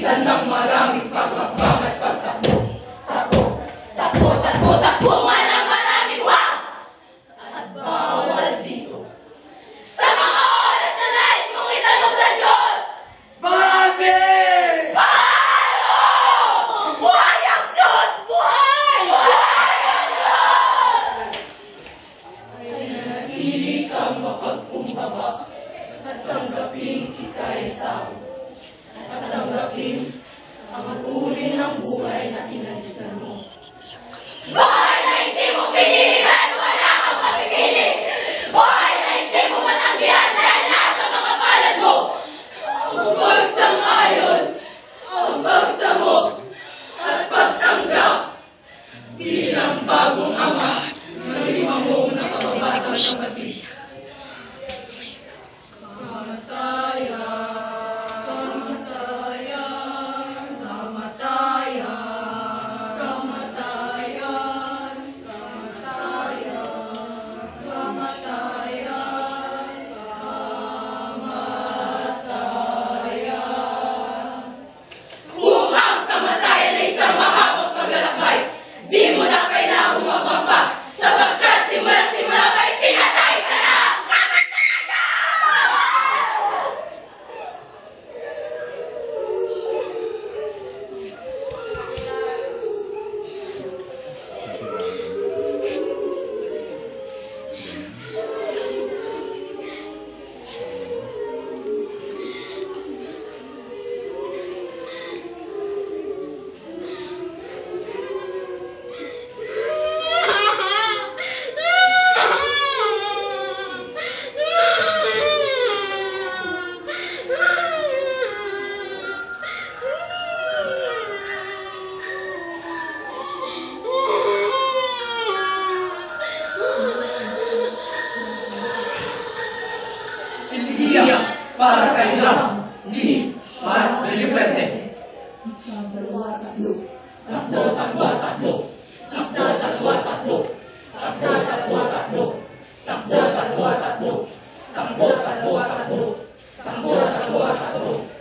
Pagalitan ng maraming paghakbang at pagtakbo. Takbo, takbo, takbo, takbo man ang maraming wag! At bawal dito. Sa mga oras na nais mong itanong sa Diyos! Bakit? Paano? Buhay ang Diyos! Buhay! Buhay ang Diyos! Ay nanatili kang mapagkumbaba at tanggapin ika'y tao. At tanggapin ang uri ng buhay na inalisan mo. Buhay na hindi mo pinili at wala kang mapipili! Buhay na hindi mo matanggihan dahil nasa mga palad mo! Ang pagsang-ayon, ang pagtamo, at pagtanggap bilang bagong ama na lima mong nakababatang kapatid. Di mo na kailangang mapapa, sapagkat simula-simula pa'y pinatay ka na! Kamatay ka! Hindi para kay Ram, hindi para Belipete. Takbo, takbo, takbo, takbo. Takbo, takbo, takbo. Takbo, takbo, takbo. Takbo, takbo, takbo. Takbo, takbo, takbo. Takbo, takbo, takbo.